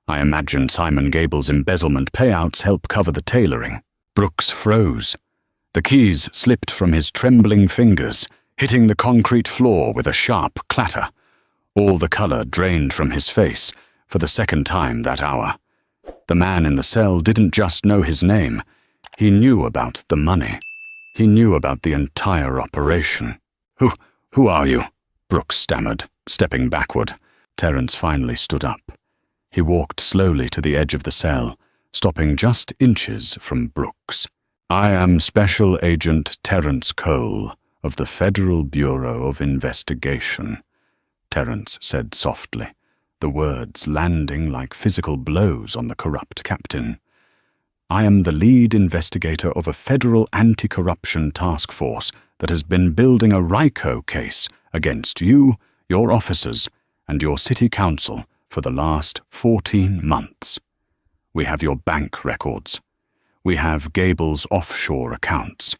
I imagine Simon Gable's embezzlement payouts help cover the tailoring." Brooks froze. The keys slipped from his trembling fingers, hitting the concrete floor with a sharp clatter. All the color drained from his face for the second time that hour. The man in the cell didn't just know his name. He knew about the money. He knew about the entire operation. Who are you?" Brooks stammered, stepping backward. Terence finally stood up. He walked slowly to the edge of the cell, stopping just inches from Brooks. "I am Special Agent Terence Cole of the Federal Bureau of Investigation," Terence said softly, the words landing like physical blows on the corrupt captain. "I am the lead investigator of a federal anti-corruption task force that has been building a RICO case against you, your officers, and your city council for the last 14 months. We have your bank records. We have Gable's offshore accounts.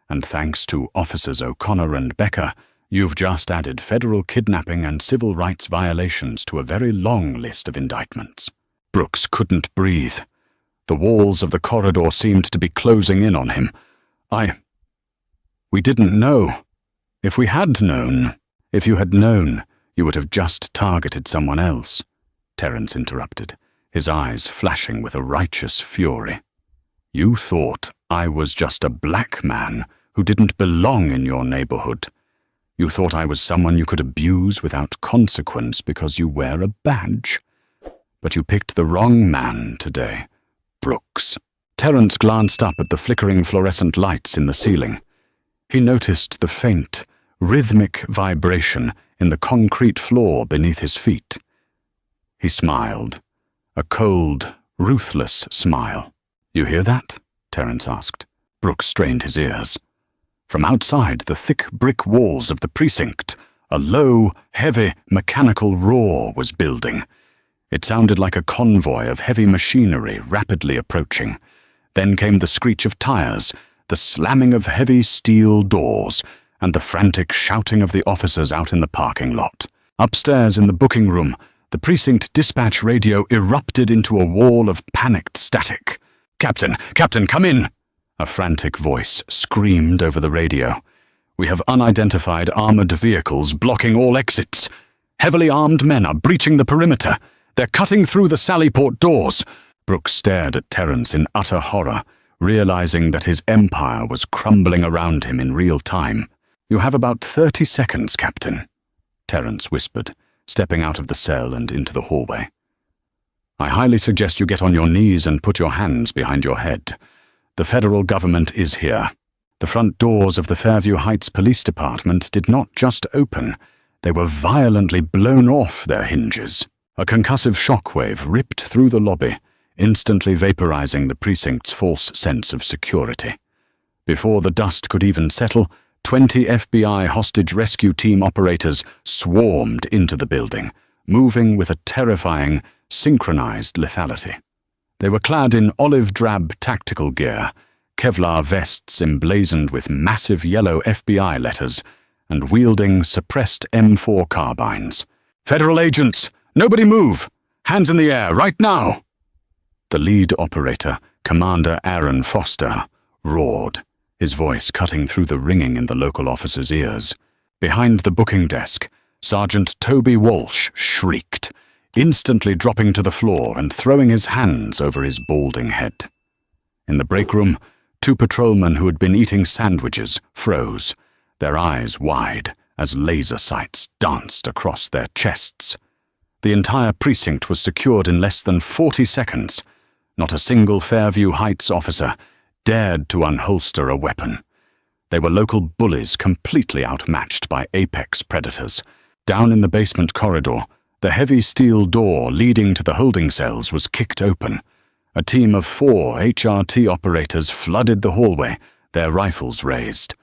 And thanks to Officers O'Connor and Becker, you've just added federal kidnapping and civil rights violations to a very long list of indictments." Brooks couldn't breathe. The walls of the corridor seemed to be closing in on him. We didn't know. If you had known, You would have just targeted someone else, Terence interrupted, his eyes flashing with a righteous fury. You thought I was just a black man who didn't belong in your neighborhood. You thought I was someone you could abuse without consequence because you wear a badge. But you picked the wrong man today, Brooks. Terence glanced up at the flickering fluorescent lights in the ceiling. He noticed the faint, rhythmic vibration in the concrete floor beneath his feet. He smiled, a cold, ruthless smile. You hear that? Terence asked. Brooks strained his ears. From outside the thick brick walls of the precinct, a low, heavy, mechanical roar was building. It sounded like a convoy of heavy machinery rapidly approaching. Then came the screech of tires, the slamming of heavy steel doors, and the frantic shouting of the officers out in the parking lot. Upstairs in the booking room, the precinct dispatch radio erupted into a wall of panicked static. "Captain! Captain, come in!" A frantic voice screamed over the radio. "We have unidentified armored vehicles blocking all exits. Heavily armed men are breaching the perimeter. They're cutting through the Sallyport doors." Brooks stared at Terence in utter horror, realizing that his empire was crumbling around him in real time. "You have about 30 seconds, Captain," Terence whispered, stepping out of the cell and into the hallway. "I highly suggest you get on your knees and put your hands behind your head. The federal government is here." The front doors of the Fairview Heights Police Department did not just open, they were violently blown off their hinges. A concussive shockwave ripped through the lobby, instantly vaporizing the precinct's false sense of security. Before the dust could even settle, 20 FBI hostage rescue team operators swarmed into the building, moving with a terrifying, synchronized lethality. They were clad in olive-drab tactical gear, Kevlar vests emblazoned with massive yellow FBI letters, and wielding suppressed M4 carbines. "Federal agents! Nobody move! Hands in the air, right now!" The lead operator, Commander Aaron Foster, roared, his voice cutting through the ringing in the local officer's ears. Behind the booking desk, Sergeant Toby Walsh shrieked, instantly dropping to the floor and throwing his hands over his balding head. In the break room, 2 patrolmen who had been eating sandwiches froze, their eyes wide as laser sights danced across their chests. The entire precinct was secured in less than 40 seconds. Not a single Fairview Heights officer dared to unholster a weapon. They were local bullies completely outmatched by apex predators. Down in the basement corridor, the heavy steel door leading to the holding cells was kicked open. A team of 4 HRT operators flooded the hallway, their rifles raised.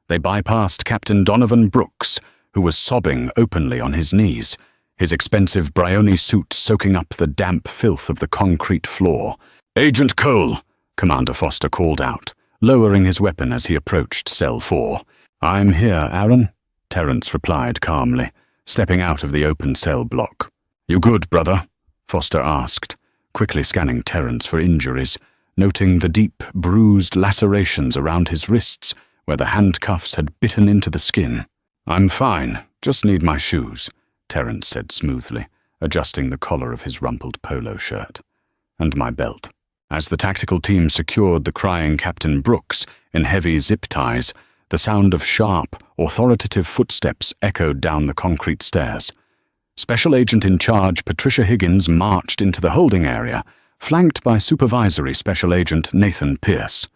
They bypassed Captain Donovan Brooks, who was sobbing openly on his knees, his expensive Brioni suit soaking up the damp filth of the concrete floor. "Agent Cole," Commander Foster called out, lowering his weapon as he approached Cell 4. "I'm here, Aaron," Terence replied calmly, stepping out of the open cell block. "You good, brother?" Foster asked, quickly scanning Terence for injuries, noting the deep, bruised lacerations around his wrists where the handcuffs had bitten into the skin. "I'm fine, just need my shoes," Terence said smoothly, adjusting the collar of his rumpled polo shirt. "And my belt." As the tactical team secured the crying Captain Brooks in heavy zip ties, the sound of sharp, authoritative footsteps echoed down the concrete stairs. Special Agent in Charge Patricia Higgins marched into the holding area, flanked by Supervisory Special Agent Nathan Pierce.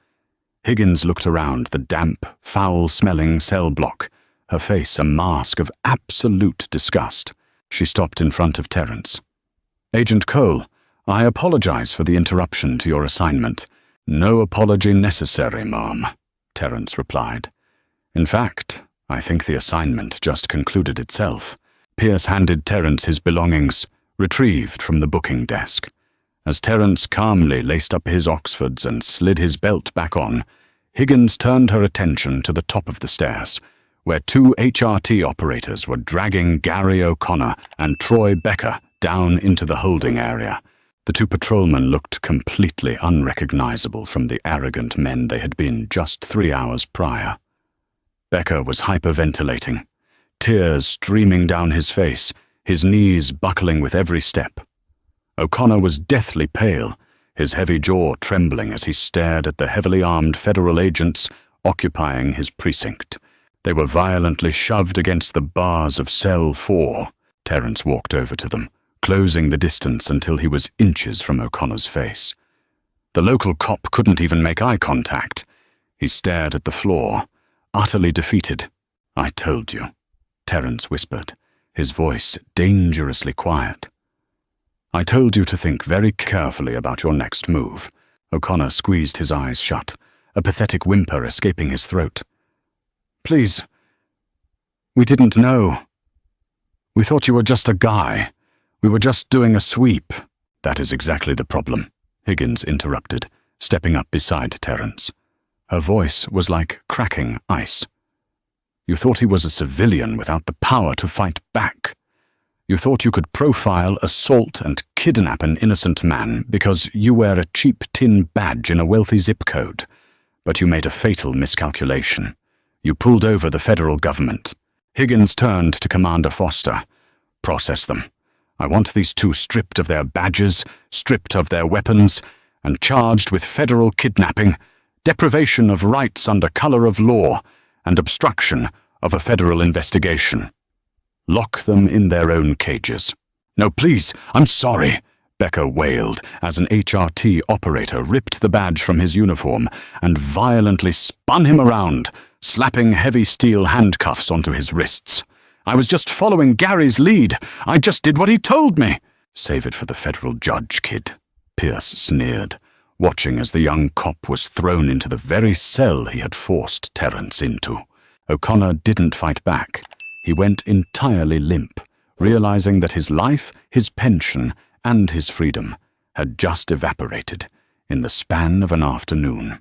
Higgins looked around the damp, foul-smelling cell block, her face a mask of absolute disgust. She stopped in front of Terence. "Agent Cole, I apologize for the interruption to your assignment." "No apology necessary, ma'am," Terence replied. "In fact, I think the assignment just concluded itself." Pierce handed Terence his belongings, retrieved from the booking desk. As Terence calmly laced up his Oxfords and slid his belt back on, Higgins turned her attention to the top of the stairs, where 2 HRT operators were dragging Gary O'Connor and Troy Becker down into the holding area. The 2 patrolmen looked completely unrecognizable from the arrogant men they had been just 3 hours prior. Becker was hyperventilating, tears streaming down his face, his knees buckling with every step. O'Connor was deathly pale, his heavy jaw trembling as he stared at the heavily armed federal agents occupying his precinct. They were violently shoved against the bars of cell 4. Terence walked over to them, closing the distance until he was inches from O'Connor's face. The local cop couldn't even make eye contact. He stared at the floor, utterly defeated. "I told you," Terence whispered, his voice dangerously quiet. "I told you to think very carefully about your next move." O'Connor squeezed his eyes shut, a pathetic whimper escaping his throat. "Please, we didn't know. We thought you were just a guy. We were just doing a sweep." "That is exactly the problem," Higgins interrupted, stepping up beside Terence. Her voice was like cracking ice. "You thought he was a civilian without the power to fight back. You thought you could profile, assault, and kidnap an innocent man because you wear a cheap tin badge in a wealthy zip code. But you made a fatal miscalculation. You pulled over the federal government." Higgins turned to Commander Foster. "Process them. I want these two stripped of their badges, stripped of their weapons, and charged with federal kidnapping, deprivation of rights under color of law, and obstruction of a federal investigation. Lock them in their own cages." "No, please, I'm sorry," Becker wailed as an HRT operator ripped the badge from his uniform and violently spun him around, slapping heavy steel handcuffs onto his wrists. "I was just following Gary's lead. I just did what he told me." "Save it for the federal judge, kid," Pierce sneered, watching as the young cop was thrown into the very cell he had forced Terence into. O'Connor didn't fight back. He went entirely limp, realizing that his life, his pension, and his freedom had just evaporated in the span of an afternoon.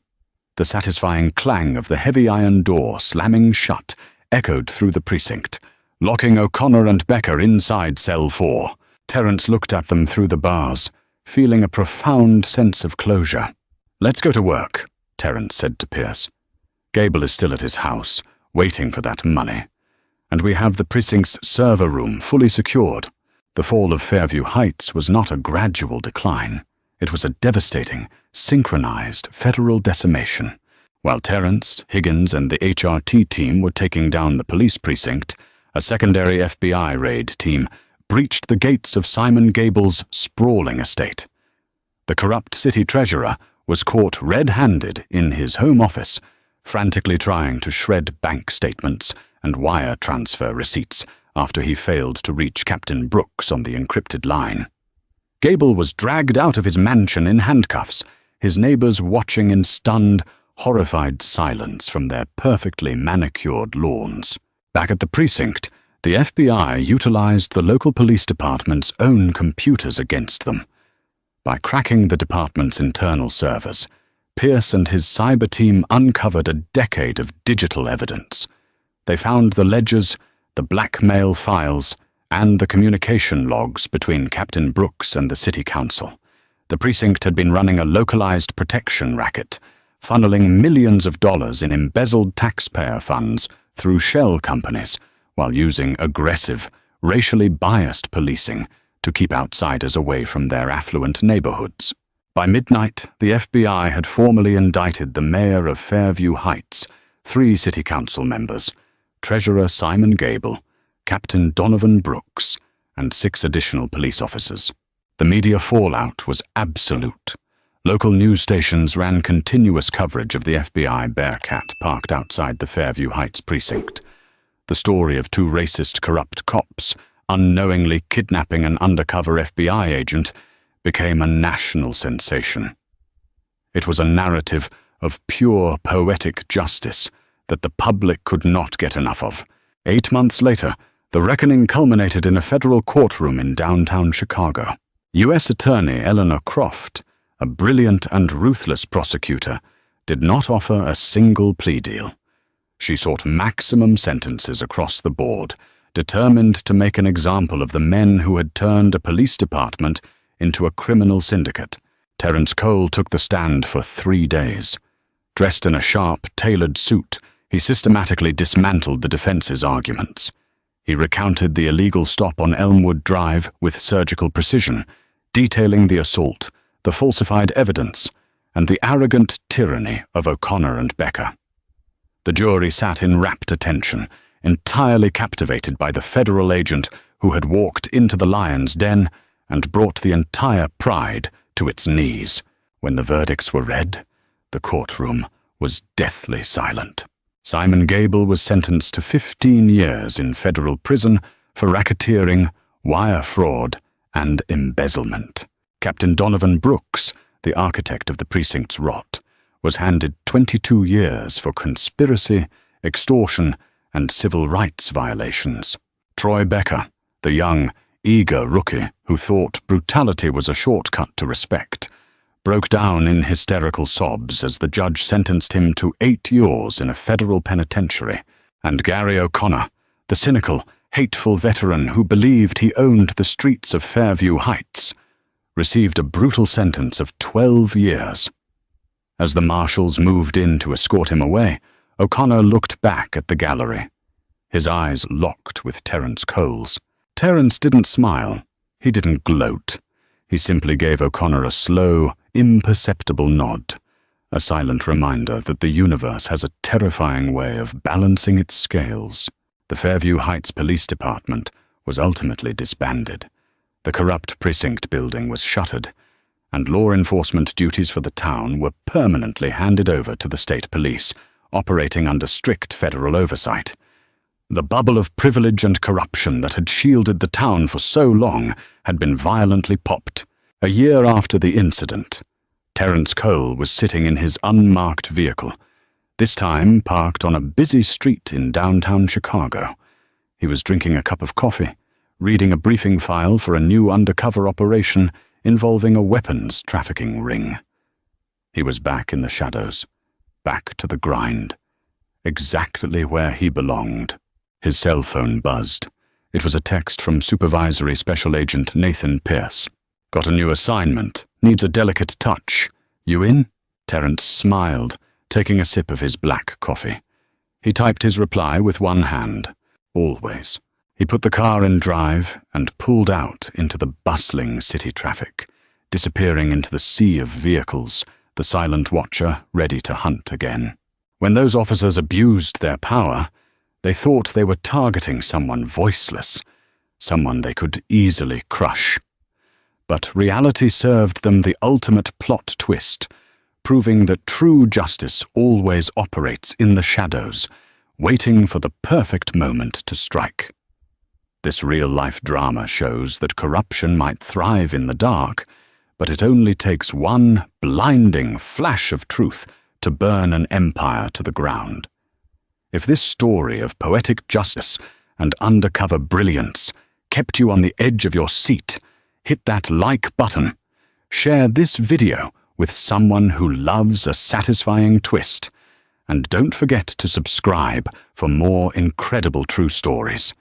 The satisfying clang of the heavy iron door slamming shut echoed through the precinct, locking O'Connor and Becker inside cell 4. Terence looked at them through the bars, feeling a profound sense of closure. "Let's go to work," Terence said to Pierce. "Gable is still at his house, waiting for that money. And we have the precinct's server room fully secured." The fall of Fairview Heights was not a gradual decline. It was a devastating, synchronized federal decimation. While Terence, Higgins, and the HRT team were taking down the police precinct, a secondary FBI raid team breached the gates of Simon Gable's sprawling estate. The corrupt city treasurer was caught red-handed in his home office, frantically trying to shred bank statements and wire transfer receipts after he failed to reach Captain Brooks on the encrypted line. Gable was dragged out of his mansion in handcuffs, his neighbors watching in stunned, horrified silence from their perfectly manicured lawns. Back at the precinct, the FBI utilized the local police department's own computers against them. By cracking the department's internal servers, Pierce and his cyber team uncovered a decade of digital evidence. They found the ledgers, the blackmail files, and the communication logs between Captain Brooks and the city council. The precinct had been running a localized protection racket, funneling millions of dollars in embezzled taxpayer funds through shell companies, while using aggressive, racially biased policing to keep outsiders away from their affluent neighborhoods. By midnight, the FBI had formally indicted the mayor of Fairview Heights, 3 city council members, Treasurer Simon Gable, Captain Donovan Brooks, and 6 additional police officers. The media fallout was absolute. Local news stations ran continuous coverage of the FBI Bearcat parked outside the Fairview Heights precinct. The story of 2 racist, corrupt cops unknowingly kidnapping an undercover FBI agent became a national sensation. It was a narrative of pure poetic justice that the public could not get enough of. 8 months later, the reckoning culminated in a federal courtroom in downtown Chicago. U.S. Attorney Eleanor Croft, a brilliant and ruthless prosecutor, did not offer a single plea deal. She sought maximum sentences across the board, determined to make an example of the men who had turned a police department into a criminal syndicate. Terence Cole took the stand for 3 days. Dressed in a sharp, tailored suit, he systematically dismantled the defense's arguments. He recounted the illegal stop on Elmwood Drive with surgical precision, detailing the assault, the falsified evidence, and the arrogant tyranny of O'Connor and Becker. The jury sat in rapt attention, entirely captivated by the federal agent who had walked into the lion's den and brought the entire pride to its knees. When the verdicts were read, the courtroom was deathly silent. Simon Gable was sentenced to 15 years in federal prison for racketeering, wire fraud, and embezzlement. Captain Donovan Brooks, the architect of the precinct's rot, was handed 22 years for conspiracy, extortion, and civil rights violations. Troy Becker, the young, eager rookie who thought brutality was a shortcut to respect, broke down in hysterical sobs as the judge sentenced him to 8 years in a federal penitentiary. And Gary O'Connor, the cynical, hateful veteran who believed he owned the streets of Fairview Heights, received a brutal sentence of 12 years. As the marshals moved in to escort him away, O'Connor looked back at the gallery. His eyes locked with Terence Cole's. Terence didn't smile. He didn't gloat. He simply gave O'Connor a slow, imperceptible nod, a silent reminder that the universe has a terrifying way of balancing its scales. The Fairview Heights Police Department was ultimately disbanded. The corrupt precinct building was shuttered, and law enforcement duties for the town were permanently handed over to the state police, operating under strict federal oversight. The bubble of privilege and corruption that had shielded the town for so long had been violently popped. A year after the incident, Terence Cole was sitting in his unmarked vehicle, this time parked on a busy street in downtown Chicago. He was drinking a cup of coffee, reading a briefing file for a new undercover operation involving a weapons trafficking ring. He was back in the shadows, back to the grind, exactly where he belonged. His cell phone buzzed. It was a text from Supervisory Special Agent Nathan Pierce. "Got a new assignment. Needs a delicate touch. You in?" Terence smiled, taking a sip of his black coffee. He typed his reply with one hand. Always. He put the car in drive and pulled out into the bustling city traffic, disappearing into the sea of vehicles, the silent watcher ready to hunt again. When those officers abused their power, they thought they were targeting someone voiceless, someone they could easily crush. But reality served them the ultimate plot twist, proving that true justice always operates in the shadows, waiting for the perfect moment to strike. This real-life drama shows that corruption might thrive in the dark, but it only takes one blinding flash of truth to burn an empire to the ground. If this story of poetic justice and undercover brilliance kept you on the edge of your seat, hit that like button. Share this video with someone who loves a satisfying twist. And don't forget to subscribe for more incredible true stories.